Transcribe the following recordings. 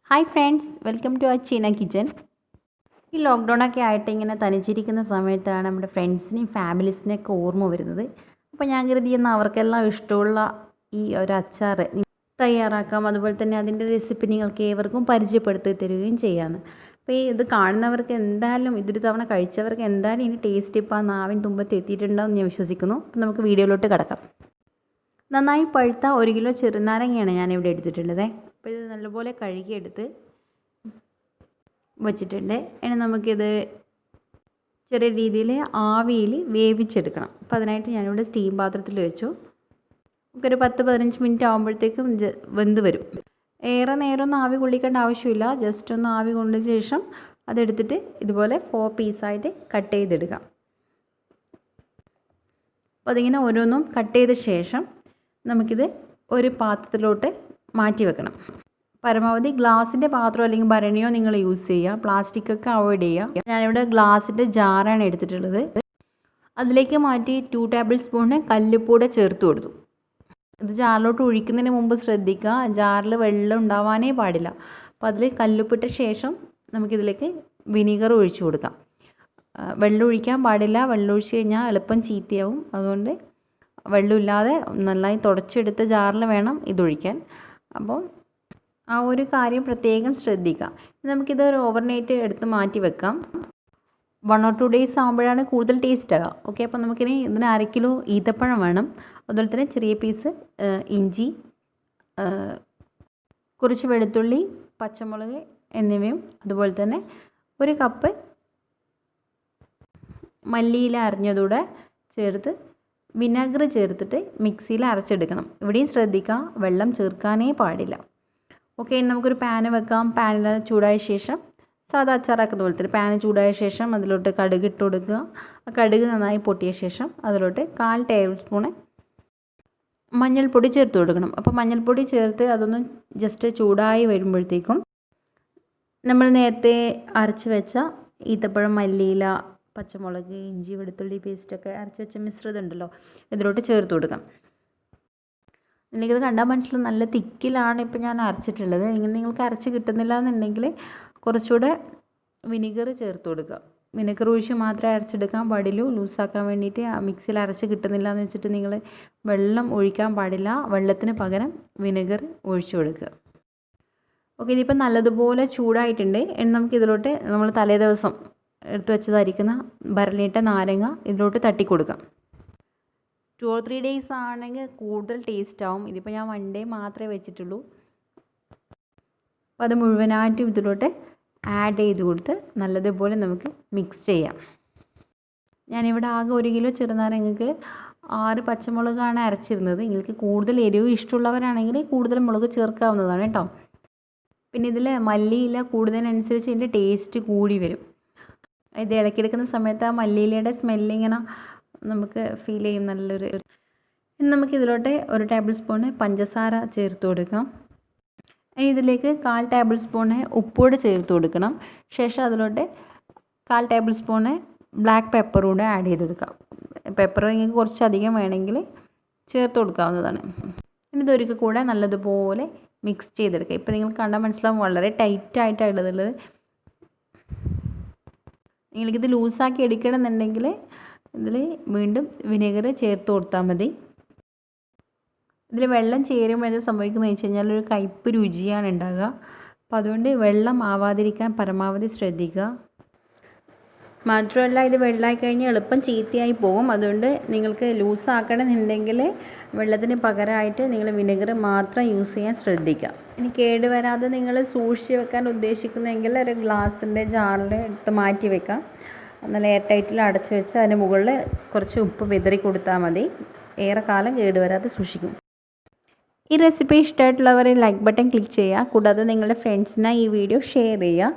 Hi friends, welcome to Achina kitchen. ഈ ലോക്ക്ഡൗണൊക്കെ ആയിട്ട് ഇങ്ങനെ തനിച്ചിരിക്കുന്ന സമയത്താണ് നമ്മുടെ ഫ്രണ്ട്സിനെയും ഫാമിലീസിനെയൊക്കെ ഓർമ്മ വരുന്നത്. അപ്പോൾ ഞാൻ കരുതിയെന്ന് അവർക്കെല്ലാം ഇഷ്ടമുള്ള ഈ ഒരു അച്ചാർ തയ്യാറാക്കാം. അതുപോലെ തന്നെ അതിൻ്റെ റെസിപ്പി നിങ്ങൾക്ക് ഏവർക്കും പരിചയപ്പെടുത്തി തരികയും ചെയ്യാമെന്ന്. അപ്പോൾ ഇത് കാണുന്നവർക്ക് എന്തായാലും ഇതൊരു തവണ കഴിച്ചവർക്ക് എന്തായാലും ഇനി ടേസ്റ്റ് ഇപ്പോൾ ആ നാവിൻ തുമ്പത്ത് എത്തിയിട്ടുണ്ടാവും ഞാൻ വിശ്വസിക്കുന്നു. അപ്പോൾ നമുക്ക് വീഡിയോയിലോട്ട് കിടക്കാം. നന്നായി പഴുത്ത 1 കിലോ ചെറുനാരങ്ങയാണ് ഞാനിവിടെ എടുത്തിട്ടുള്ളത്. അപ്പോൾ ഇത് നല്ലപോലെ കഴുകിയെടുത്ത് വച്ചിട്ടുണ്ട്. ഇനി നമുക്കിത് ചെറിയ രീതിയിൽ ആവിയിൽ വേവിച്ചെടുക്കണം. അപ്പോൾ അതിനായിട്ട് ഞാനിവിടെ സ്റ്റീം പാത്രത്തിൽ വെച്ചു. നമുക്കൊരു 10-15 മിനിറ്റ് ആകുമ്പോഴത്തേക്കും വെന്ത് വരും. ഏറെ നേരമൊന്നും ആവി കൊള്ളിക്കേണ്ട ആവശ്യമില്ല. ജസ്റ്റ് ഒന്ന് ആവി കൊണ്ട ശേഷം അതെടുത്തിട്ട് ഇതുപോലെ 4 പീസായിട്ട് കട്ട് ചെയ്തെടുക്കാം. അപ്പോൾ അതിങ്ങനെ ഓരോന്നും കട്ട് ചെയ്ത ശേഷം നമുക്കിത് ഒരു പാത്രത്തിലോട്ട് മാറ്റി വെക്കണം. പരമാവധി ഗ്ലാസിൻ്റെ പാത്രം അല്ലെങ്കിൽ ഭരണിയോ നിങ്ങൾ യൂസ് ചെയ്യുക. പ്ലാസ്റ്റിക്കൊക്കെ അവോയ്ഡ് ചെയ്യുക. ഞാനിവിടെ ഗ്ലാസിൻ്റെ ജാറാണ് എടുത്തിട്ടുള്ളത്. അതിലേക്ക് മാറ്റി 2 ടേബിൾ സ്പൂണ് കല്ലുപ്പൂടെ ചേർത്ത് കൊടുത്തു. ഇത് ജാറിലോട്ട് ഒഴിക്കുന്നതിന് മുമ്പ് ശ്രദ്ധിക്കുക, ജാറിൽ വെള്ളം ഉണ്ടാവാനേ പാടില്ല. അപ്പോൾ അതിൽ കല്ലുപ്പിട്ട ശേഷം നമുക്കിതിലേക്ക് വിനീഗർ ഒഴിച്ചു കൊടുക്കാം. വെള്ളം ഒഴിക്കാൻ പാടില്ല. വെള്ളം ഒഴിച്ച് കഴിഞ്ഞാൽ എളുപ്പം ചീത്തയാവും. അതുകൊണ്ട് വെള്ളമില്ലാതെ നന്നായി തുടച്ചെടുത്ത ജാറിൽ വേണം ഇതൊഴിക്കാൻ. അപ്പോൾ ആ ഒരു കാര്യം പ്രത്യേകം ശ്രദ്ധിക്കുക. നമുക്കിത് ഒരു ഓവർനൈറ്റ് എടുത്ത് മാറ്റി വെക്കാം. 1 or 2 days ആകുമ്പോഴാണ് കൂടുതൽ ടേസ്റ്റ് ആകുക. ഓക്കെ, അപ്പോൾ നമുക്കിനി ഇതിന് 1/2 കിലോ ഈത്തപ്പഴം വേണം. അതുപോലെ തന്നെ ചെറിയ പീസ് ഇഞ്ചി, കുറച്ച് വെളുത്തുള്ളി, പച്ചമുളക് എന്നിവയും അതുപോലെ തന്നെ 1 കപ്പ് മല്ലിയില അരിഞ്ഞതൂടെ ചേർത്ത് വിനാഗിരി ചേർത്തിട്ട് മിക്സിയിൽ അരച്ചെടുക്കണം. ഇവിടെയും ശ്രദ്ധിക്കുക, വെള്ളം ചേർക്കാനേ പാടില്ല. ഓക്കെ, നമുക്കൊരു പാന് വെക്കാം. പാനിൽ ചൂടായ ശേഷം സാധാ അച്ചാറാക്കുന്ന പോലെ തന്നെ പാന് ചൂടായ ശേഷം അതിലോട്ട് കടുക് ഇട്ട് കൊടുക്കുക. ആ കടുക് നന്നായി പൊട്ടിയ ശേഷം അതിലോട്ട് 1/4 ടേബിൾ സ്പൂണ് മഞ്ഞൾപ്പൊടി ചേർത്ത് കൊടുക്കണം. അപ്പോൾ മഞ്ഞൾപ്പൊടി ചേർത്ത് അതൊന്ന് ജസ്റ്റ് ചൂടായി വരുമ്പോഴത്തേക്കും നമ്മൾ നേരത്തെ അരച്ച് വെച്ച ഈത്തപ്പഴം, മല്ലിയില, പച്ചമുളക്, ഇഞ്ചി, വെളുത്തുള്ളി പേസ്റ്റൊക്കെ അരച്ച് വെച്ച മിശ്രിതം ഉണ്ടല്ലോ, ഇതിലോട്ട് ചേർത്ത് കൊടുക്കാം. എനിക്കിത് കണ്ടാൽ മനസ്സിലാവും നല്ല തിക്കിലാണ് ഇപ്പോൾ ഞാൻ അരച്ചിട്ടുള്ളത്. ഇങ്ങനെ നിങ്ങൾക്ക് അരച്ച് കിട്ടുന്നില്ല എന്നുണ്ടെങ്കിൽ കുറച്ചുകൂടെ വിനീഗർ ചേർത്ത് കൊടുക്കുക. വിനെഗർ ഒഴിച്ച് മാത്രമേ അരച്ചെടുക്കാൻ പാടുള്ളൂ. ലൂസാക്കാൻ വേണ്ടിയിട്ട് മിക്സിയിൽ അരച്ച് കിട്ടുന്നില്ല എന്ന് വെച്ചിട്ട് നിങ്ങൾ വെള്ളം ഒഴിക്കാൻ പാടില്ല. വെള്ളത്തിന് പകരം വിനെഗർ ഒഴിച്ചു കൊടുക്കുക. ഓക്കെ, ഇതിപ്പോൾ നല്ലതുപോലെ ചൂടായിട്ടുണ്ട്. ഇനി നമുക്കിതിലോട്ട് നമ്മൾ തലേ ദിവസം എടുത്ത് വെച്ചതായിരിക്കുന്ന ഭരണിയിട്ട നാരങ്ങ ഇതിലോട്ട് തട്ടി കൊടുക്കാം. 2 or 3 days ആണെങ്കിൽ കൂടുതൽ ടേസ്റ്റ് ആവും. ഇതിപ്പോൾ ഞാൻ 1 day മാത്രമേ വെച്ചിട്ടുള്ളൂ. അപ്പോൾ അത് മുഴുവനായിട്ടും ഇതിലോട്ട് ആഡ് ചെയ്ത് കൊടുത്ത് നല്ലതുപോലെ നമുക്ക് മിക്സ് ചെയ്യാം. ഞാനിവിടെ ആകെ 1 കിലോ ചെറുനാരങ്ങക്ക് 6 പച്ചമുളകാണ് അരച്ചിരുന്നത്. നിങ്ങൾക്ക് കൂടുതൽ എരിവ് ഇഷ്ടമുള്ളവരാണെങ്കിൽ കൂടുതൽ മുളക് ചേർക്കാവുന്നതാണ് കേട്ടോ. പിന്നെ ഇതിൽ മല്ലിയില കൂടുന്നതിനനുസരിച്ച് ഇതിൻ്റെ ടേസ്റ്റ് കൂടി വരും. ഇത് ഇളക്കിയെടുക്കുന്ന സമയത്ത് ആ മല്ലിയിലയുടെ സ്മെല്ലിങ്ങനെ നമുക്ക് ഫീൽ ചെയ്യും നല്ലൊരു. ഇനി നമുക്കിതിലോട്ട് 1 ടേബിൾ സ്പൂണ് പഞ്ചസാര ചേർത്ത് കൊടുക്കാം. ഇനി ഇതിലേക്ക് 1/4 ടേബിൾ സ്പൂണ് ഉപ്പൂടെ ചേർത്ത് കൊടുക്കണം. ശേഷം അതിലോട്ട് 1/4 ടേബിൾ സ്പൂണ് ബ്ലാക്ക് പെപ്പർ കൂടെ ആഡ് ചെയ്ത് കൊടുക്കാം. പെപ്പർ നിങ്ങൾക്ക് കുറച്ചധികം വേണമെങ്കിൽ ചേർത്ത് കൊടുക്കാവുന്നതാണ്. ഇനി ഇതൊരിക്കൽ കൂടെ നല്ലതുപോലെ മിക്സ് ചെയ്തെടുക്കുക. ഇപ്പോൾ നിങ്ങൾക്ക് കണ്ടാൽ മനസ്സിലാവും വളരെ ടൈറ്റായിട്ടാണ് ഉള്ളത്. നിങ്ങൾക്കിത് ലൂസാക്കി എടുക്കണമെന്നുണ്ടെങ്കിൽ ഇതിൽ വീണ്ടും വിനെഗർ ചേർത്ത് കൊടുത്താൽ മതി. ഇതിൽ വെള്ളം ചേരുമ്പോൾ ഇത് സംഭവിക്കുന്നത് വെച്ച് കഴിഞ്ഞാൽ ഒരു കയ്പ്പ് രുചിയാണ് ഉണ്ടാകുക. അപ്പോൾ അതുകൊണ്ട് വെള്ളം ആവാതിരിക്കാൻ പരമാവധി ശ്രദ്ധിക്കുക. മാത്രമല്ല ഇത് വെള്ളമായി കഴിഞ്ഞാൽ എളുപ്പം ചീത്തയായി പോകും. അതുകൊണ്ട് നിങ്ങൾക്ക് ലൂസാക്കണമെന്നുണ്ടെങ്കിൽ വെള്ളത്തിന് പകരമായിട്ട് നിങ്ങൾ വിനെഗർ മാത്രം യൂസ് ചെയ്യാൻ ശ്രദ്ധിക്കുക. ഇനി കേടുവരാതെ നിങ്ങൾ സൂക്ഷിച്ച് വെക്കാൻ ഉദ്ദേശിക്കുന്നതെങ്കിൽ ഒരു ഗ്ലാസിൻ്റെ ജാറിൽ എടുത്ത് മാറ്റി വെക്കാം. നല്ല എയർ ടൈറ്റിൽ അടച്ച് വെച്ച് അതിന് മുകളിൽ കുറച്ച് ഉപ്പ് വിതറി കൊടുത്താൽ മതി. ഏറെക്കാലം കേടുവരാതെ സൂക്ഷിക്കും. ഈ റെസിപ്പി ഇഷ്ടമായിട്ടുള്ളവർ ലൈക്ക് ബട്ടൺ ക്ലിക്ക് ചെയ്യുക. കൂടാതെ നിങ്ങളുടെ ഫ്രണ്ട്സിനായി ഈ വീഡിയോ ഷെയർ ചെയ്യുക.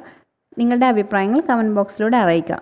നിങ്ങളുടെ അഭിപ്രായങ്ങൾ കമൻറ്റ് ബോക്സിലൂടെ അറിയിക്കുക.